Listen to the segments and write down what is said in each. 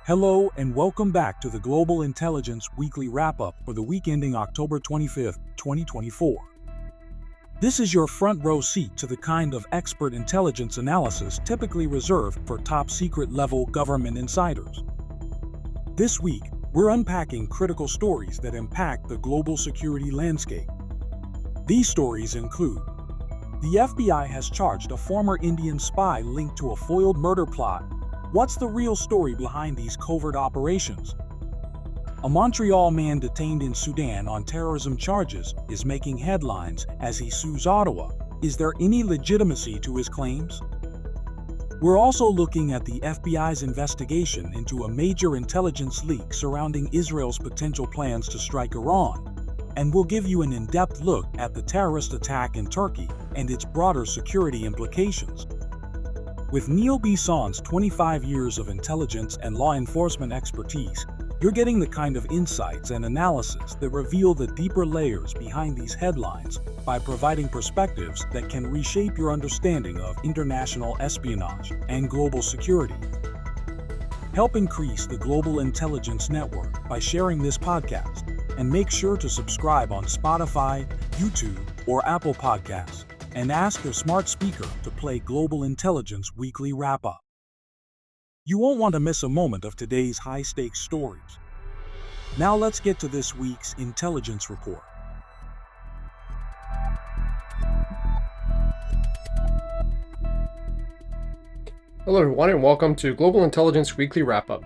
Hello and welcome back to the Global Intelligence Weekly Wrap-Up for the week ending October 25th, 2024. This is your front row seat to the kind of expert intelligence analysis typically reserved for top-secret level government insiders. This week, we're unpacking critical stories that impact the global security landscape. These stories include: the FBI has charged a former Indian spy linked to a foiled murder plot. What's the real story behind these covert operations? A Montreal man detained in Sudan on terrorism charges is making headlines as he sues Ottawa. Is there any legitimacy to his claims? We're also looking at the FBI's investigation into a major intelligence leak surrounding Israel's potential plans to strike Iran. And we'll give you an in-depth look at the terrorist attack in Turkey and its broader security implications. With Neil Bisson's 25 years of intelligence and law enforcement expertise, you're getting the kind of insights and analysis that reveal the deeper layers behind these headlines by providing perspectives that can reshape your understanding of international espionage and global security. Help increase the Global Intelligence Network by sharing this podcast, and make sure to subscribe on Spotify, YouTube, or Apple Podcasts, and ask your smart speaker to play Global Intelligence Weekly Wrap-Up. You won't want to miss a moment of today's high-stakes stories. Now let's get to this week's intelligence report. Hello everyone and welcome to Global Intelligence Weekly Wrap-Up.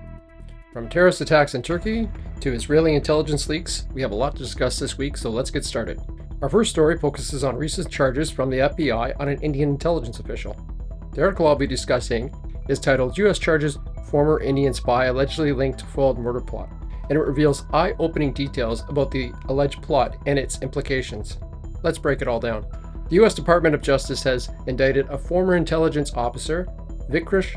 From terrorist attacks in Turkey to Israeli intelligence leaks, we have a lot to discuss this week, so let's get started. Our first story focuses on recent charges from the FBI on an Indian intelligence official. The article I'll be discussing is titled U.S. Charges Former Indian Spy Allegedly Linked to Foiled Murder Plot, and it reveals eye-opening details about the alleged plot and its implications. Let's break it all down. The U.S. Department of Justice has indicted a former intelligence officer, Vikash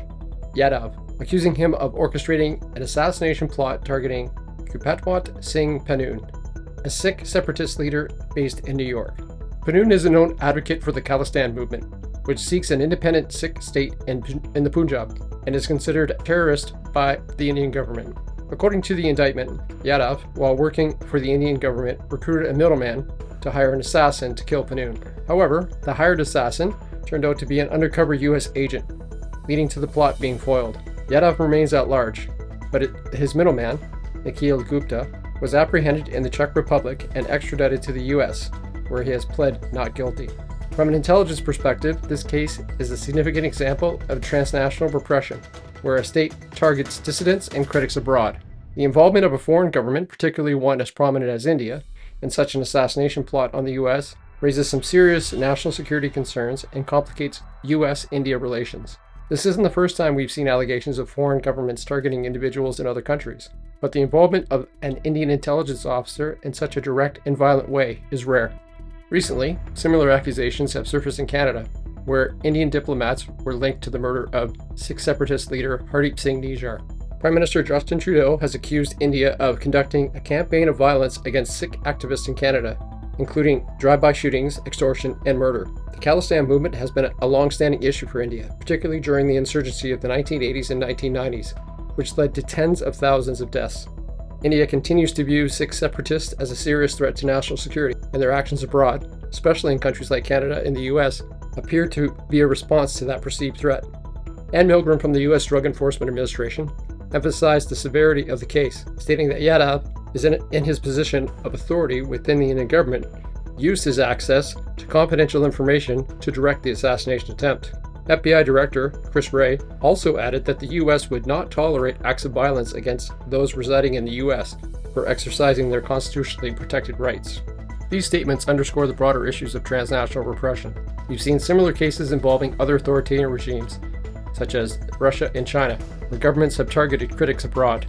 Yadav, accusing him of orchestrating an assassination plot targeting Gurpratwat Singh Pannoon, a Sikh separatist leader based in New York. Pannoon is a known advocate for the Khalistan movement, which seeks an independent Sikh state in the Punjab and is considered a terrorist by the Indian government. According to the indictment, Yadav, while working for the Indian government, recruited a middleman to hire an assassin to kill Pannoon. However, the hired assassin turned out to be an undercover U.S. agent, leading to the plot being foiled. Yadav remains at large, but his middleman, Nikhil Gupta, was apprehended in the Czech Republic and extradited to the U.S., where he has pled not guilty. From an intelligence perspective, this case is a significant example of transnational repression, where a state targets dissidents and critics abroad. The involvement of a foreign government, particularly one as prominent as India, in such an assassination plot on the U.S. raises some serious national security concerns and complicates U.S.-India relations. This isn't the first time we've seen allegations of foreign governments targeting individuals in other countries, but the involvement of an Indian intelligence officer in such a direct and violent way is rare. Recently, similar accusations have surfaced in Canada, where Indian diplomats were linked to the murder of Sikh separatist leader Hardeep Singh Nijjar. Prime Minister Justin Trudeau has accused India of conducting a campaign of violence against Sikh activists in Canada, including drive-by shootings, extortion, and murder. The Khalistan movement has been a long-standing issue for India, particularly during the insurgency of the 1980s and 1990s, which led to tens of thousands of deaths. India continues to view Sikh separatists as a serious threat to national security, and their actions abroad, especially in countries like Canada and the US, appear to be a response to that perceived threat. Ann Milgram from the US Drug Enforcement Administration emphasized the severity of the case, stating that Yadav is in his position of authority within the Indian government, used his access to confidential information to direct the assassination attempt. FBI Director Chris Wray also added that the U.S. would not tolerate acts of violence against those residing in the U.S. for exercising their constitutionally protected rights. These statements underscore the broader issues of transnational repression. We've seen similar cases involving other authoritarian regimes, such as Russia and China, where governments have targeted critics abroad.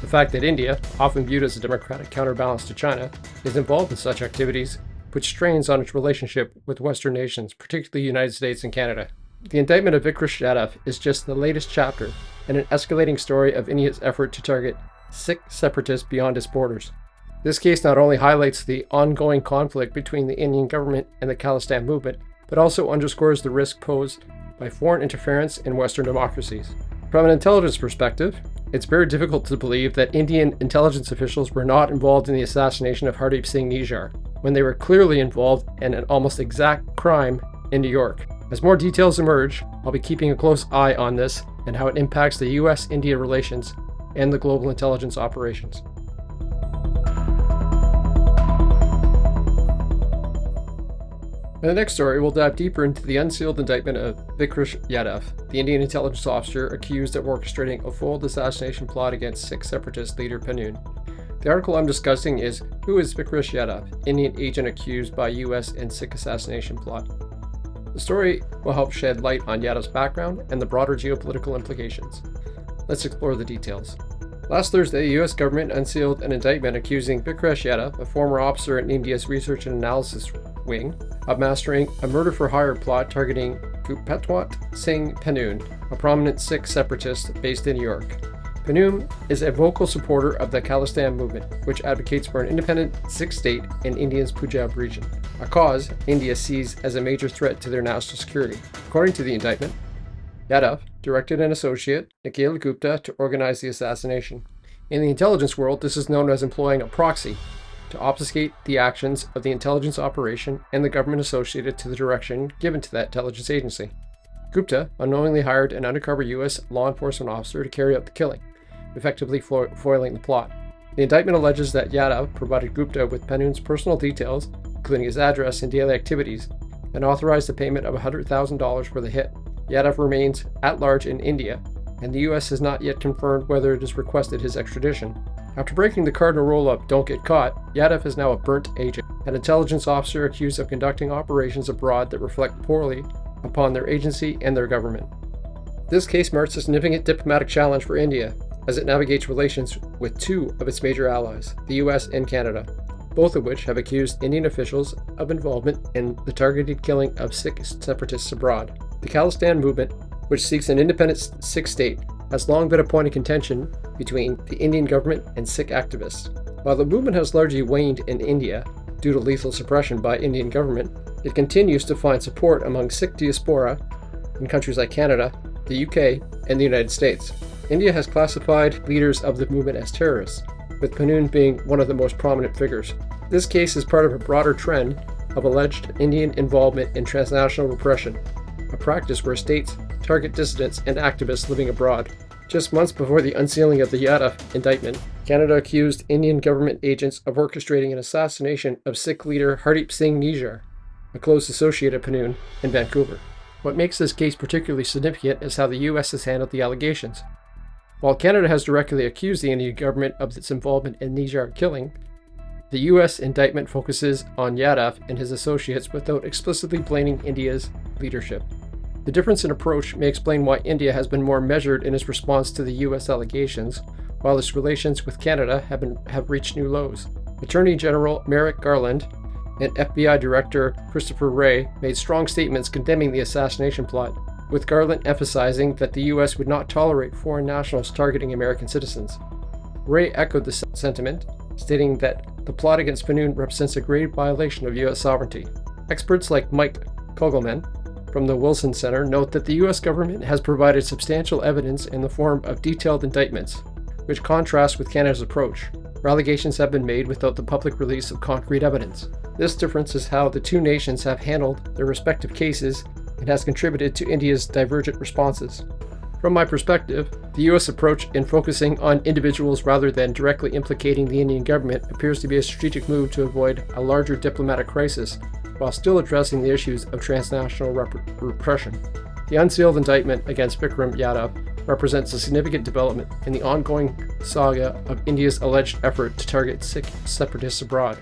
The fact that India, often viewed as a democratic counterbalance to China, is involved in such activities puts strains on its relationship with Western nations, particularly the United States and Canada. The indictment of Vikash Yadav is just the latest chapter in an escalating story of India's effort to target Sikh separatists beyond its borders. This case not only highlights the ongoing conflict between the Indian government and the Khalistan movement, but also underscores the risk posed by foreign interference in Western democracies. From an intelligence perspective, it's very difficult to believe that Indian intelligence officials were not involved in the assassination of Hardeep Singh Nijjar, when they were clearly involved in an almost exact crime in New York. As more details emerge, I'll be keeping a close eye on this and how it impacts the U.S. India relations and the global intelligence operations. In the next story, we'll dive deeper into the unsealed indictment of Vikash Yadav, the Indian intelligence officer accused of orchestrating a full assassination plot against Sikh separatist leader Panoon. The article I'm discussing is Who is Vikash Yadav, Indian agent accused by U.S. and Sikh assassination plot? The story will help shed light on Yadav's background and the broader geopolitical implications. Let's explore the details. Last Thursday, the U.S. government unsealed an indictment accusing Vikash Yadav, a former officer in India's Research and Analysis Wing, of mastering a murder-for-hire plot targeting Gurpratwat Singh Panoon, a prominent Sikh separatist based in New York. Panoon is a vocal supporter of the Khalistan movement, which advocates for an independent Sikh state in India's Punjab region, a cause India sees as a major threat to their national security. According to the indictment, Yadav directed an associate, Nikhil Gupta, to organize the assassination. In the intelligence world, this is known as employing a proxy to obfuscate the actions of the intelligence operation and the government associated to the direction given to that intelligence agency. Gupta unknowingly hired an undercover U.S. law enforcement officer to carry out the killing, effectively foiling the plot. The indictment alleges that Yadav provided Gupta with Panoon's personal details, including his address and daily activities, and authorized the payment of $100,000 for the hit. Yadav remains at large in India, and the U.S. has not yet confirmed whether it has requested his extradition. After breaking the cardinal rule of don't get caught, Yadav is now a burnt agent, an intelligence officer accused of conducting operations abroad that reflect poorly upon their agency and their government. This case marks a significant diplomatic challenge for India as it navigates relations with two of its major allies, the U.S. and Canada, both of which have accused Indian officials of involvement in the targeted killing of Sikh separatists abroad. The Khalistan movement, which seeks an independent Sikh state, has long been a point of contention between the Indian government and Sikh activists. While the movement has largely waned in India due to lethal suppression by Indian government, it continues to find support among Sikh diaspora in countries like Canada, the UK, and the United States. India has classified leaders of the movement as terrorists, with Panoon being one of the most prominent figures. This case is part of a broader trend of alleged Indian involvement in transnational repression, a practice where states target dissidents and activists living abroad. Just months before the unsealing of the Yadav indictment, Canada accused Indian government agents of orchestrating an assassination of Sikh leader Hardeep Singh Nijjar, a close associate of Panoon, in Vancouver. What makes this case particularly significant is how the U.S. has handled the allegations. While Canada has directly accused the Indian government of its involvement in Nijjar killing, the U.S. indictment focuses on Yadav and his associates without explicitly blaming India's leadership. The difference in approach may explain why India has been more measured in its response to the U.S. allegations, while its relations with Canada have reached new lows. Attorney General Merrick Garland and FBI Director Christopher Wray made strong statements condemning the assassination plot, with Garland emphasizing that the U.S. would not tolerate foreign nationals targeting American citizens. Wray echoed the sentiment, stating that the plot against Panoon represents a grave violation of U.S. sovereignty. Experts like Mike Kogelman from the Wilson Center note that the U.S. government has provided substantial evidence in the form of detailed indictments, which contrasts with Canada's approach, where allegations have been made without the public release of concrete evidence. This difference is how the two nations have handled their respective cases and has contributed to India's divergent responses. From my perspective, the U.S. approach in focusing on individuals rather than directly implicating the Indian government appears to be a strategic move to avoid a larger diplomatic crisis, while still addressing the issues of transnational repression. The unsealed indictment against Vikram Yadav represents a significant development in the ongoing saga of India's alleged effort to target Sikh separatists abroad.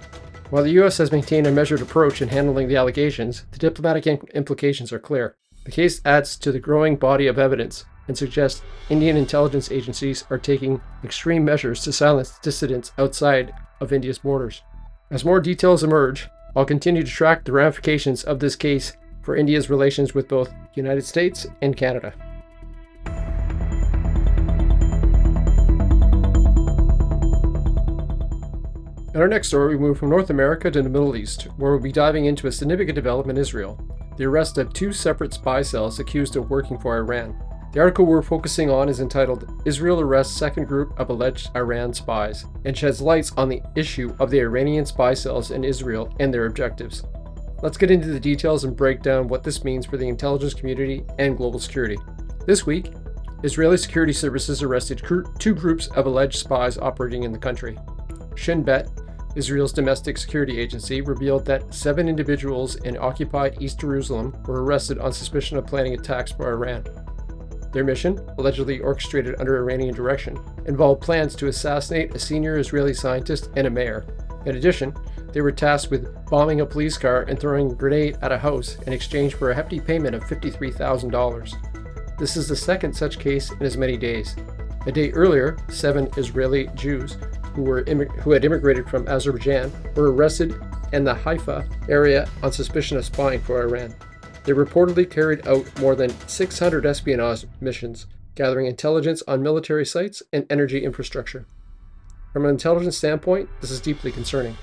While the U.S. has maintained a measured approach in handling the allegations, the diplomatic implications are clear. The case adds to the growing body of evidence and suggests Indian intelligence agencies are taking extreme measures to silence dissidents outside of India's borders. As more details emerge, I'll continue to track the ramifications of this case for India's relations with both the United States and Canada. In our next story, we move from North America to the Middle East, where we'll be diving into a significant development in Israel: the arrest of 2 separate spy cells accused of working for Iran. The article we're focusing on is entitled "Israel Arrests Second Group of Alleged Iran Spies" and sheds lights on the issue of the Iranian spy cells in Israel and their objectives. Let's get into the details and break down what this means for the intelligence community and global security. This week, Israeli security services arrested 2 groups of alleged spies operating in the country. Shin Bet, Israel's domestic security agency, revealed that 7 individuals in occupied East Jerusalem were arrested on suspicion of planning attacks for Iran. Their mission, allegedly orchestrated under Iranian direction, involved plans to assassinate a senior Israeli scientist and a mayor. In addition, they were tasked with bombing a police car and throwing a grenade at a house in exchange for a hefty payment of $53,000. This is the second such case in as many days. A day earlier, 7 Israeli Jews who had immigrated from Azerbaijan were arrested in the Haifa area on suspicion of spying for Iran. They reportedly carried out more than 600 espionage missions, gathering intelligence on military sites and energy infrastructure. From an intelligence standpoint, this is deeply concerning.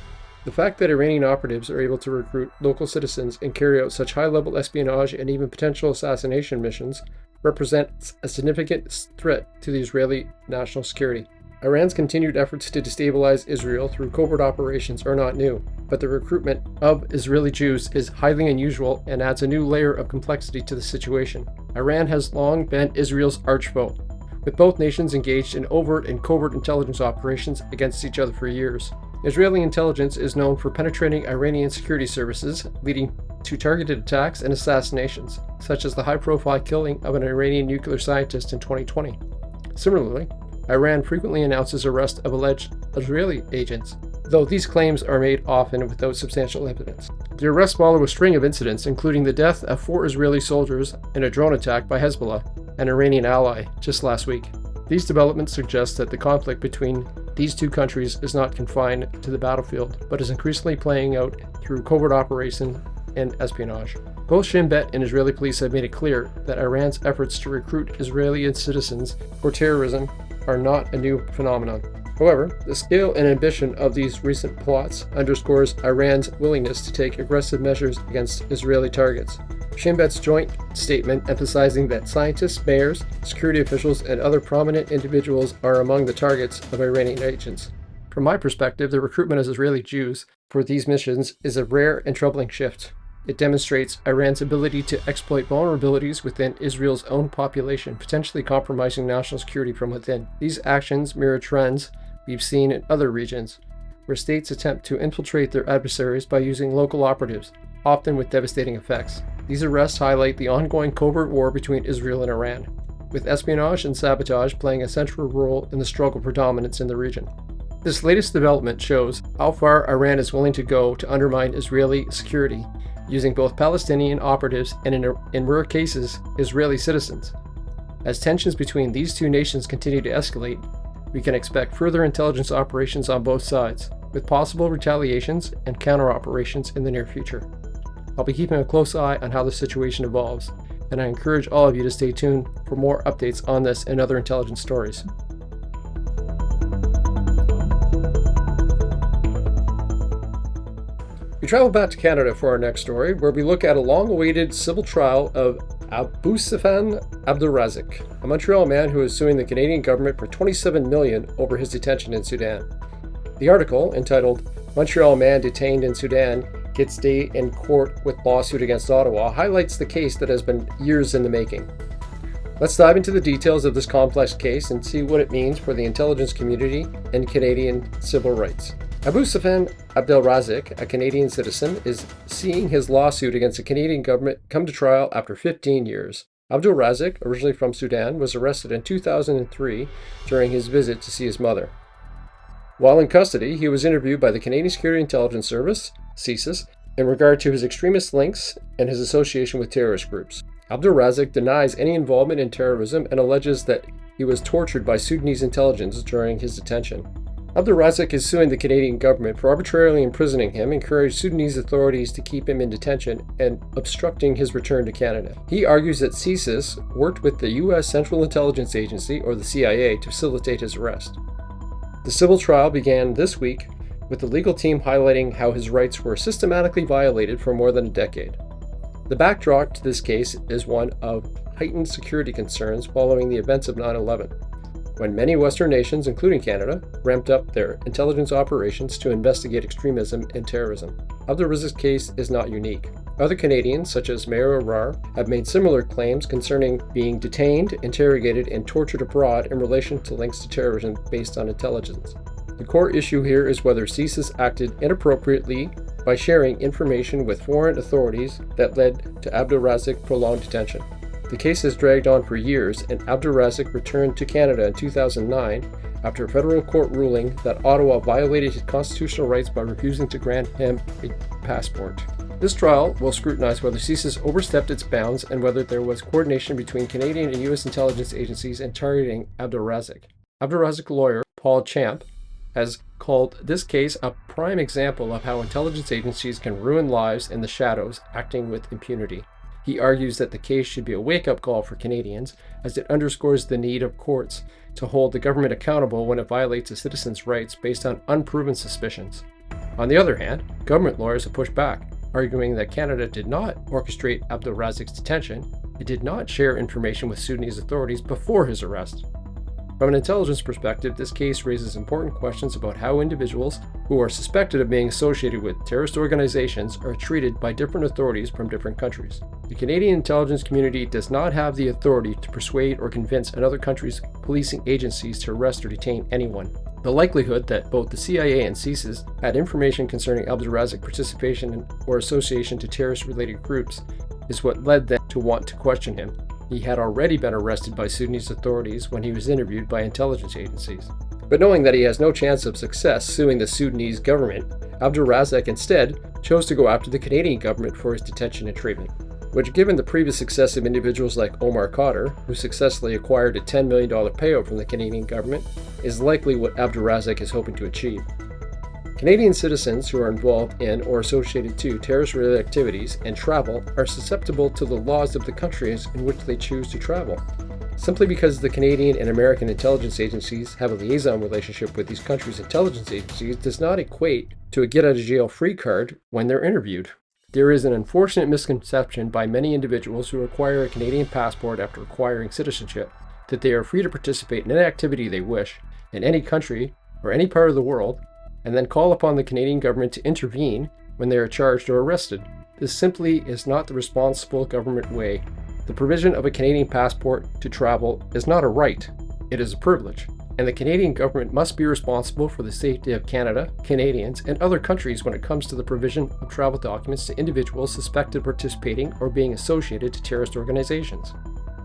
The fact that Iranian operatives are able to recruit local citizens and carry out such high-level espionage and even potential assassination missions represents a significant threat to the Israeli national security. Iran's continued efforts to destabilize Israel through covert operations are not new, but the recruitment of Israeli Jews is highly unusual and adds a new layer of complexity to the situation. Iran has long been Israel's arch-foe, with both nations engaged in overt and covert intelligence operations against each other for years. Israeli intelligence is known for penetrating Iranian security services, leading to targeted attacks and assassinations, such as the high-profile killing of an Iranian nuclear scientist in 2020. Similarly, Iran frequently announces arrest of alleged Israeli agents, though these claims are made often without substantial evidence. The arrests follow a string of incidents, including the death of 4 Israeli soldiers in a drone attack by Hezbollah, an Iranian ally, just last week. These developments suggest that the conflict between these 2 countries is not confined to the battlefield, but is increasingly playing out through covert operations and espionage. Both Shin Bet and Israeli police have made it clear that Iran's efforts to recruit Israeli citizens for terrorism are not a new phenomenon. However, the scale and ambition of these recent plots underscores Iran's willingness to take aggressive measures against Israeli targets. Shin Bet's joint statement emphasizing that scientists, mayors, security officials, and other prominent individuals are among the targets of Iranian agents. From my perspective, the recruitment of Israeli Jews for these missions is a rare and troubling shift. It demonstrates Iran's ability to exploit vulnerabilities within Israel's own population, potentially compromising national security from within. These actions mirror trends we've seen in other regions, where states attempt to infiltrate their adversaries by using local operatives, often with devastating effects. These arrests highlight the ongoing covert war between Israel and Iran, with espionage and sabotage playing a central role in the struggle for dominance in the region. This latest development shows how far Iran is willing to go to undermine Israeli security, using both Palestinian operatives and, in rare cases, Israeli citizens. As tensions between these 2 nations continue to escalate, we can expect further intelligence operations on both sides, with possible retaliations and counter-operations in the near future. I'll be keeping a close eye on how the situation evolves, and I encourage all of you to stay tuned for more updates on this and other intelligence stories. We travel back to Canada for our next story, where we look at a long-awaited civil trial of Abdelrazik, a Montreal man who is suing the Canadian government for $27 million over his detention in Sudan. The article, entitled "Montreal Man Detained in Sudan Gets Day in Court with Lawsuit Against Ottawa," highlights the case that has been years in the making. Let's dive into the details of this complex case and see what it means for the intelligence community and Canadian civil rights. Abdelrazik, a Canadian citizen, is seeing his lawsuit against the Canadian government come to trial after 15 years. Abdelrazik, originally from Sudan, was arrested in 2003 during his visit to see his mother. While in custody, he was interviewed by the Canadian Security Intelligence Service, CSIS, in regard to his extremist links and his association with terrorist groups. Abdelrazik denies any involvement in terrorism and alleges that he was tortured by Sudanese intelligence during his detention. Abdelrazik is suing the Canadian government for arbitrarily imprisoning him, encouraged Sudanese authorities to keep him in detention, and obstructing his return to Canada. He argues that CSIS worked with the U.S. Central Intelligence Agency, or the CIA, to facilitate his arrest. The civil trial began this week with the legal team highlighting how his rights were systematically violated for more than a decade. The backdrop to this case is one of heightened security concerns following the events of 9/11, when many Western nations, including Canada, ramped up their intelligence operations to investigate extremism and terrorism. Abdelrazik's case is not unique. Other Canadians, such as Mayor Arar, have made similar claims concerning being detained, interrogated, and tortured abroad in relation to links to terrorism based on intelligence. The core issue here is whether CSIS acted inappropriately by sharing information with foreign authorities that led to Abdelrazik's prolonged detention. The case has dragged on for years, and Abdelrazik returned to Canada in 2009 after a federal court ruling that Ottawa violated his constitutional rights by refusing to grant him a passport. This trial will scrutinize whether CSIS overstepped its bounds and whether there was coordination between Canadian and U.S. intelligence agencies in targeting Abdelrazik. Abdelrazik's lawyer, Paul Champ, has called this case a prime example of how intelligence agencies can ruin lives in the shadows, acting with impunity. He argues that the case should be a wake-up call for Canadians, as it underscores the need of courts to hold the government accountable when it violates a citizen's rights based on unproven suspicions. On the other hand, government lawyers have pushed back, arguing that Canada did not orchestrate Abdelrazik's detention. It did not share information with Sudanese authorities before his arrest. From an intelligence perspective, this case raises important questions about how individuals who are suspected of being associated with terrorist organizations are treated by different authorities from different countries. The Canadian intelligence community does not have the authority to persuade or convince another country's policing agencies to arrest or detain anyone. The likelihood that both the CIA and CSIS had information concerning Abdelrazik's participation in or association to terrorist-related groups is what led them to want to question him. He had already been arrested by Sudanese authorities when he was interviewed by intelligence agencies. But knowing that he has no chance of success suing the Sudanese government, Abdelrazik instead chose to go after the Canadian government for his detention and treatment, which, given the previous success of individuals like Omar Khadr, who successfully acquired a $10 million payout from the Canadian government, is likely what Abdelrazik is hoping to achieve. Canadian citizens who are involved in or associated to terrorist-related activities and travel are susceptible to the laws of the countries in which they choose to travel. Simply because the Canadian and American intelligence agencies have a liaison relationship with these countries' intelligence agencies does not equate to a get-out-of-jail-free card when they're interviewed. There is an unfortunate misconception by many individuals who acquire a Canadian passport after acquiring citizenship that they are free to participate in any activity they wish in any country or any part of the world, and then call upon the Canadian government to intervene when they are charged or arrested. This simply is not the responsible government way. The provision of a Canadian passport to travel is not a right, it is a privilege, and the Canadian government must be responsible for the safety of Canada, Canadians, and other countries when it comes to the provision of travel documents to individuals suspected of participating or being associated to terrorist organizations.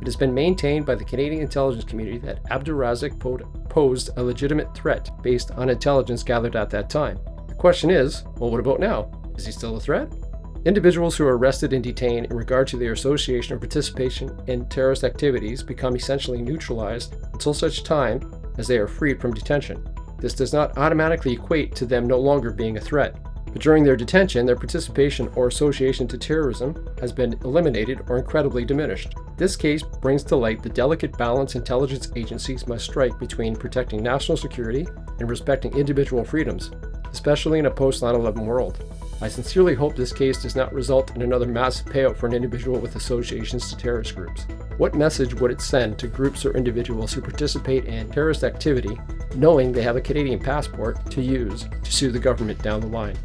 It has been maintained by the Canadian intelligence community that Abdelrazik posed a legitimate threat based on intelligence gathered at that time. The question is, well, what about now? Is he still a threat? Individuals who are arrested and detained in regard to their association or participation in terrorist activities become essentially neutralized until such time as they are freed from detention. This does not automatically equate to them no longer being a threat, but during their detention, their participation or association to terrorism has been eliminated or incredibly diminished. This case brings to light the delicate balance intelligence agencies must strike between protecting national security and respecting individual freedoms, especially in a post-9/11 world. I sincerely hope this case does not result in another massive payout for an individual with associations to terrorist groups. What message would it send to groups or individuals who participate in terrorist activity, knowing they have a Canadian passport to use to sue the government down the line?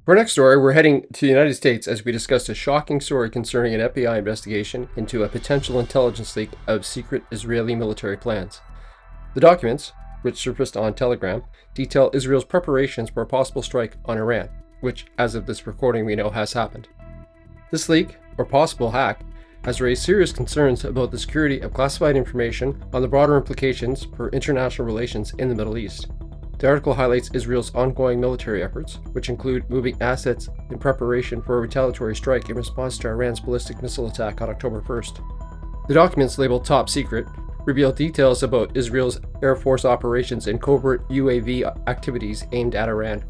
For our next story, we're heading to the United States as we discuss a shocking story concerning an FBI investigation into a potential intelligence leak of secret Israeli military plans. The documents, which surfaced on Telegram, detail Israel's preparations for a possible strike on Iran, which, as of this recording, we know has happened. This leak, or possible hack, has raised serious concerns about the security of classified information on the broader implications for international relations in the Middle East. The article highlights Israel's ongoing military efforts, which include moving assets in preparation for a retaliatory strike in response to Iran's ballistic missile attack on October 1st. The documents, labeled Top Secret, reveal details about Israel's Air Force operations and covert UAV activities aimed at Iran.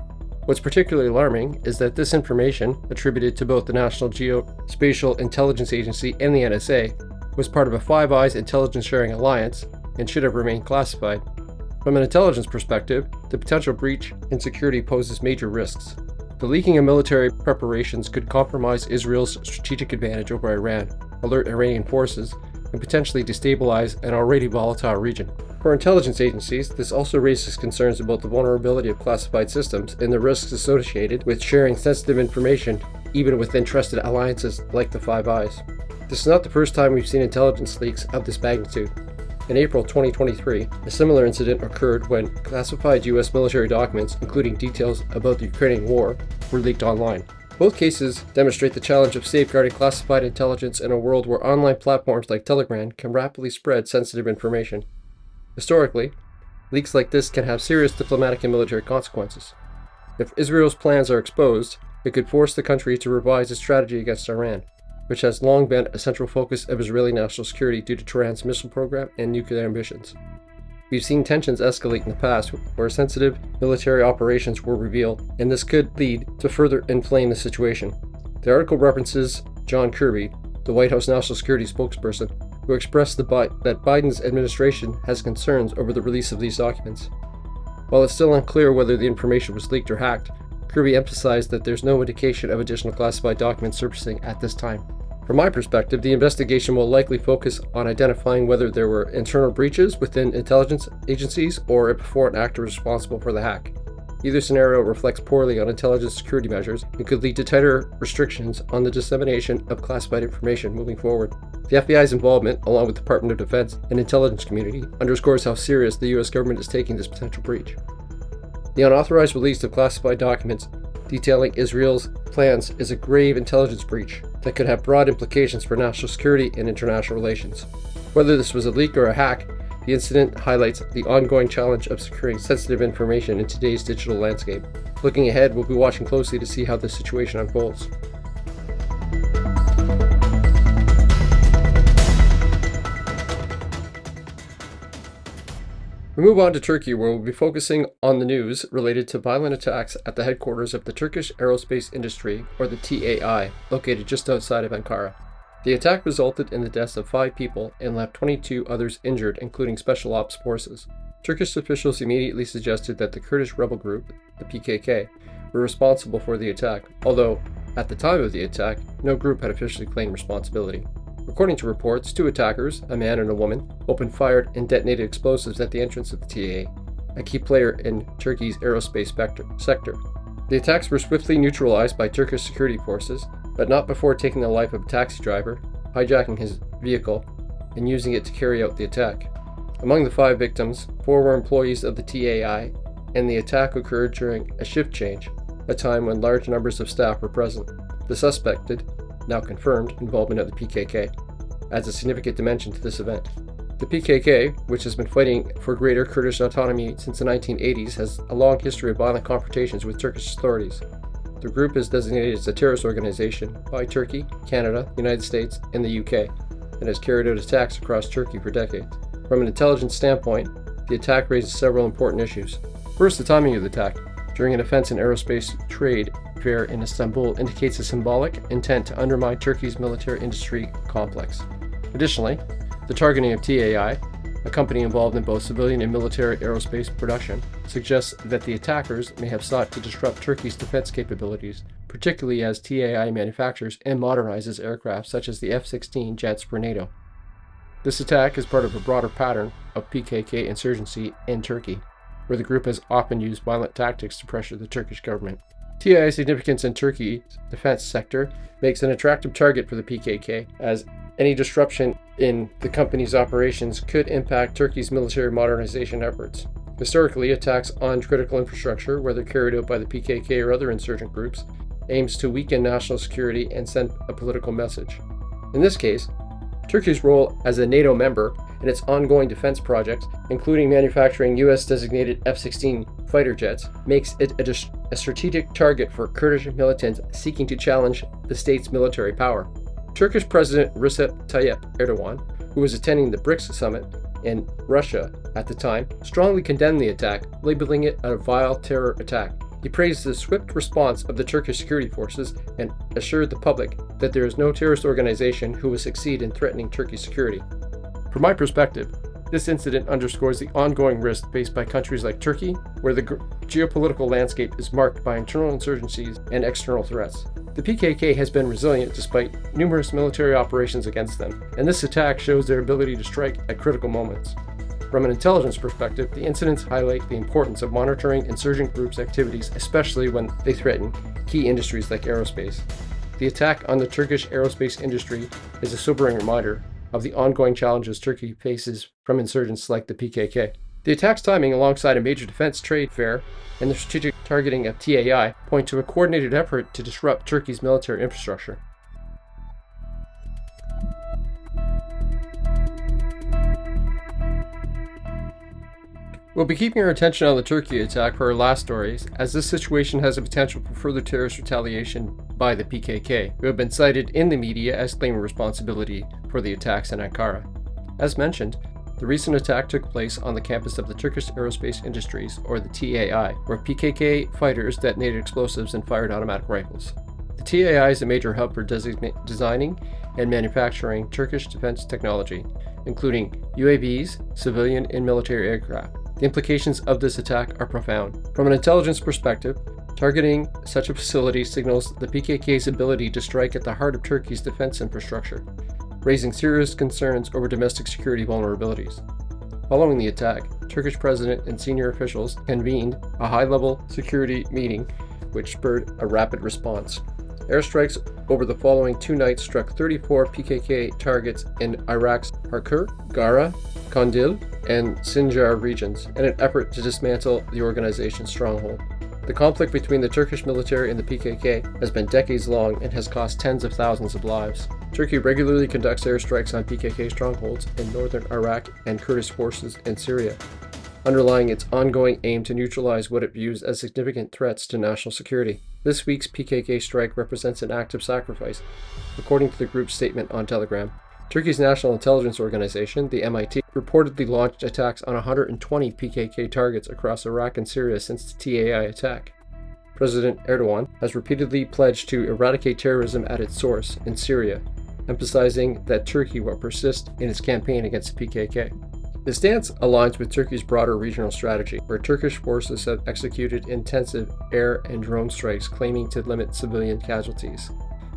What's particularly alarming is that this information, attributed to both the National Geospatial Intelligence Agency and the NSA, was part of a Five Eyes intelligence sharing alliance and should have remained classified. From an intelligence perspective, the potential breach in security poses major risks. The leaking of military preparations could compromise Israel's strategic advantage over Iran, alert Iranian forces, and potentially destabilize an already volatile region. For intelligence agencies, this also raises concerns about the vulnerability of classified systems and the risks associated with sharing sensitive information, even within trusted alliances like the Five Eyes. This is not the first time we've seen intelligence leaks of this magnitude. In April 2023, a similar incident occurred when classified U.S. military documents, including details about the Ukrainian war, were leaked online. Both cases demonstrate the challenge of safeguarding classified intelligence in a world where online platforms like Telegram can rapidly spread sensitive information. Historically, leaks like this can have serious diplomatic and military consequences. If Israel's plans are exposed, it could force the country to revise its strategy against Iran, which has long been a central focus of Israeli national security due to Tehran's missile program and nuclear ambitions. We've seen tensions escalate in the past where sensitive military operations were revealed, and this could lead to further inflame the situation. The article references John Kirby, the White House national security spokesperson, who expressed that Biden's administration has concerns over the release of these documents. While it's still unclear whether the information was leaked or hacked, Kirby emphasized that there's no indication of additional classified documents surfacing at this time. From my perspective, the investigation will likely focus on identifying whether there were internal breaches within intelligence agencies or if a foreign actor was responsible for the hack. Either scenario reflects poorly on intelligence security measures and could lead to tighter restrictions on the dissemination of classified information moving forward. The FBI's involvement, along with the Department of Defense and intelligence community, underscores how serious the U.S. government is taking this potential breach. The unauthorized release of classified documents detailing Israel's plans is a grave intelligence breach that could have broad implications for national security and international relations. Whether this was a leak or a hack, the incident highlights the ongoing challenge of securing sensitive information in today's digital landscape. Looking ahead, we'll be watching closely to see how this situation unfolds. We move on to Turkey, where we'll be focusing on the news related to violent attacks at the headquarters of the Turkish Aerospace Industry, or the TAI, located just outside of Ankara. The attack resulted in the deaths of 5 people and left 22 others injured, including special ops forces. Turkish officials immediately suggested that the Kurdish rebel group, the PKK, were responsible for the attack, although, at the time of the attack, no group had officially claimed responsibility. According to reports, 2 attackers, a man and a woman, opened fire and detonated explosives at the entrance of the TAA, a key player in Turkey's aerospace sector. The attacks were swiftly neutralized by Turkish security forces, but not before taking the life of a taxi driver, hijacking his vehicle, and using it to carry out the attack. Among the 5 victims, 4 were employees of the TAI, and the attack occurred during a shift change, a time when large numbers of staff were present. The suspected, now confirmed, involvement of the PKK adds a significant dimension to this event. The PKK, which has been fighting for greater Kurdish autonomy since the 1980s, has a long history of violent confrontations with Turkish authorities. The group is designated as a terrorist organization by Turkey, Canada, the United States, and the UK, and has carried out attacks across Turkey for decades. From an intelligence standpoint, the attack raises several important issues. First, the timing of the attack, during an offense in aerospace trade fair in Istanbul, indicates a symbolic intent to undermine Turkey's military industry complex. Additionally, the targeting of TAI, a company involved in both civilian and military aerospace production, suggests that the attackers may have sought to disrupt Turkey's defense capabilities, particularly as TAI manufactures and modernizes aircraft such as the F-16 jets for NATO. This attack is part of a broader pattern of PKK insurgency in Turkey, where the group has often used violent tactics to pressure the Turkish government. TAI's significance in Turkey's defense sector makes an attractive target for the PKK, as any disruption in the company's operations could impact Turkey's military modernization efforts. Historically, attacks on critical infrastructure, whether carried out by the PKK or other insurgent groups, aims to weaken national security and send a political message. In this case, Turkey's role as a NATO member and its ongoing defense projects, including manufacturing U.S.-designated F-16 fighter jets, makes it a strategic target for Kurdish militants seeking to challenge the state's military power. Turkish President Recep Tayyip Erdogan, who was attending the BRICS summit in Russia at the time, strongly condemned the attack, labeling it a vile terror attack. He praised the swift response of the Turkish security forces and assured the public that there is no terrorist organization who will succeed in threatening Turkey's security. From my perspective, This incident underscores the ongoing risk faced by countries like Turkey, where the geopolitical landscape is marked by internal insurgencies and external threats. The PKK has been resilient despite numerous military operations against them, and this attack shows their ability to strike at critical moments. From an intelligence perspective, the incidents highlight the importance of monitoring insurgent groups' activities, especially when they threaten key industries like aerospace. The attack on the Turkish aerospace industry is a sobering reminder of the ongoing challenges Turkey faces from insurgents like the PKK. The attack's timing, alongside a major defense trade fair and the strategic targeting of TAI, point to a coordinated effort to disrupt Turkey's military infrastructure. We'll be keeping our attention on the Turkey attack for our last stories, as this situation has a potential for further terrorist retaliation by the PKK, who have been cited in the media as claiming responsibility for the attacks in Ankara. As mentioned, the recent attack took place on the campus of the Turkish Aerospace Industries, or the TAI, where PKK fighters detonated explosives and fired automatic rifles. The TAI is a major hub for designing and manufacturing Turkish defense technology, including UAVs, civilian and military aircraft. The implications of this attack are profound. From an intelligence perspective, targeting such a facility signals the PKK's ability to strike at the heart of Turkey's defense infrastructure, raising serious concerns over domestic security vulnerabilities. Following the attack, Turkish president and senior officials convened a high-level security meeting, which spurred a rapid response. Airstrikes over the following 2 nights struck 34 PKK targets in Iraq's Harkur, Gara, Kandil, and Sinjar regions in an effort to dismantle the organization's stronghold. The conflict between the Turkish military and the PKK has been decades long and has cost tens of thousands of lives. Turkey regularly conducts airstrikes on PKK strongholds in northern Iraq and Kurdish forces in Syria, underlying its ongoing aim to neutralize what it views as significant threats to national security. This week's PKK strike represents an act of sacrifice, according to the group's statement on Telegram. Turkey's National Intelligence Organization, the MIT, reportedly launched attacks on 120 PKK targets across Iraq and Syria since the TAI attack. President Erdogan has repeatedly pledged to eradicate terrorism at its source in Syria, emphasizing that Turkey will persist in its campaign against the PKK. The stance aligns with Turkey's broader regional strategy, where Turkish forces have executed intensive air and drone strikes claiming to limit civilian casualties,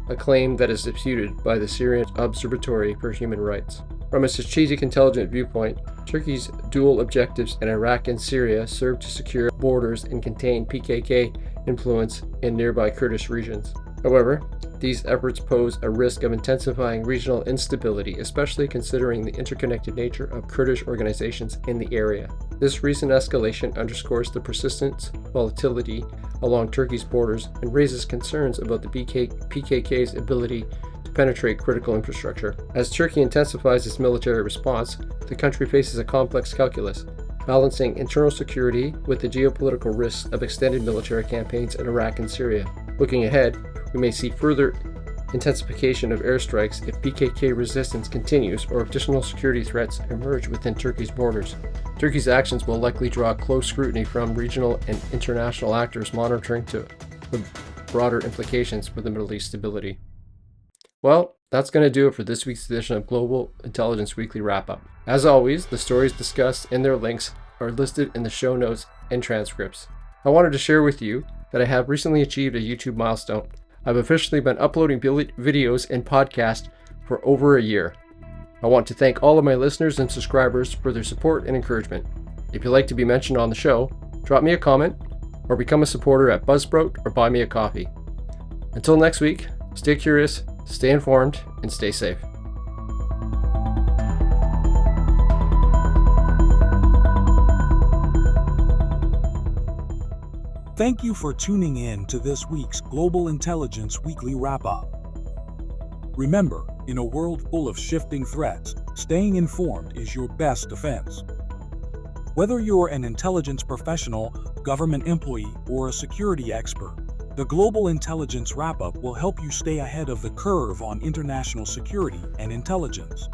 a claim that is disputed by the Syrian Observatory for Human Rights. From a strategic intelligence viewpoint, Turkey's dual objectives in Iraq and Syria serve to secure borders and contain PKK influence in nearby Kurdish regions. However, these efforts pose a risk of intensifying regional instability, especially considering the interconnected nature of Kurdish organizations in the area. This recent escalation underscores the persistent volatility along Turkey's borders and raises concerns about the PKK's ability to penetrate critical infrastructure. As Turkey intensifies its military response, the country faces a complex calculus, balancing internal security with the geopolitical risks of extended military campaigns in Iraq and Syria. Looking ahead, we may see further intensification of airstrikes if PKK resistance continues or if additional security threats emerge within Turkey's borders. Turkey's actions will likely draw close scrutiny from regional and international actors monitoring to the broader implications for the Middle East stability. Well, that's going to do it for this week's edition of Global Intelligence Weekly Wrap-Up. As always, the stories discussed and their links are listed in the show notes and transcripts. I wanted to share with you that I have recently achieved a YouTube milestone. I've officially been uploading videos and podcasts for over a year. I want to thank all of my listeners and subscribers for their support and encouragement. If you'd like to be mentioned on the show, drop me a comment or become a supporter at Buzzsprout or buy me a coffee. Until next week, stay curious, stay informed, and stay safe. Thank you for tuning in to this week's Global Intelligence Weekly Wrap-Up. Remember, in a world full of shifting threats, staying informed is your best defense. Whether you're an intelligence professional, government employee, or a security expert, the Global Intelligence Wrap-Up will help you stay ahead of the curve on international security and intelligence.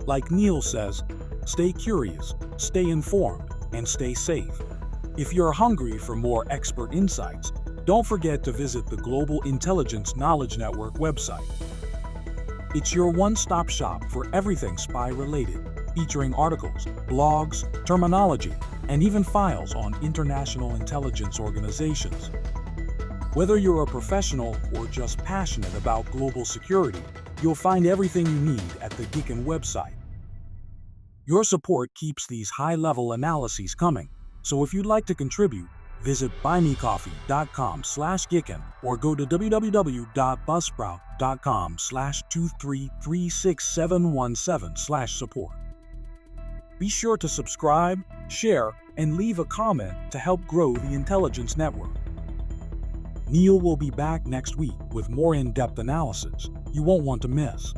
Like Neil says, stay curious, stay informed, and stay safe. If you're hungry for more expert insights, don't forget to visit the Global Intelligence Knowledge Network website. It's your one-stop shop for everything spy-related. featuring articles, blogs, terminology, and even files on international intelligence organizations. Whether you're a professional or just passionate about global security, you'll find everything you need at the Geekin website. Your support keeps these high-level analyses coming, so if you'd like to contribute, visit buymecoffee.com/Geekin or go to www.buzzsprout.com/2336717/support. Be sure to subscribe, share, and leave a comment to help grow the intelligence network. Neil will be back next week with more in-depth analysis you won't want to miss.